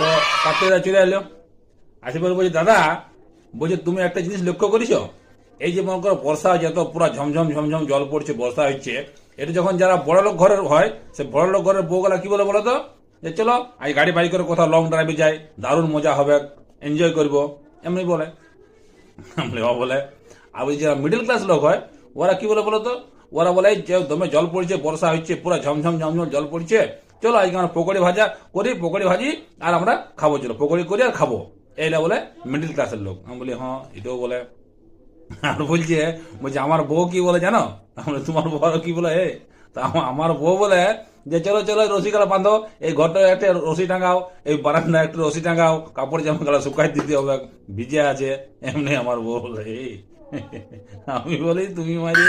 তো কার্তিকদা চলে এলো, আসে পরে বলছে দাদা, বলছে তুমি একটা জিনিস লক্ষ্য করেছ, এই যে মনে করো বর্ষা যত পুরো ঝমঝম ঝমঝম জল পড়ছে, বর্ষা হচ্ছে, এটা যখন যারা বড় লোক ঘরের হয়, সে বড় লোক ঘরের বউগুলা কি বলে বলো তো, যে চলো আজ গাড়ি বাড়ি করে কোথাও লং ড্রাইভে যাই, দারুণ মজা হবে, এনজয় করবো, এমনি বলে। বলে আর ওই যারা মিডিল ক্লাস লোক হয়, ওরা কি বলে বলো তো, ওরা বলে যে দমে জল পড়ছে, বর্ষা হচ্ছে, পুরো ঝমঝম ঝমঝম জল পড়ছে, চলো আজকে আমরা পকোড়ি ভাজা করি, পকোড়ি ভাজি আর আমরা খাবো, চলো পকোড়ি করি আর খাবো, এইটা বলে মিডিল ক্লাসের লোক। আমি বলি হ্যাঁ এটাও বলে। আর বলছে, বলছে আমার বউ কি বলে জানো, আমরা তোমার বউ কি বলে, তা আমার বউ বলে যে চলো চলো রসি গেলা বাঁধো, এই ঘরটা একটা রসি টাঙাও, এই বারান্দা একটা রসি টাঙাও, কাপড় জামা গেলা শুকাই দিতে হবে, ভিজে আছে, এমনি আমার বউ বলে। আমি বলি তুমি মারি।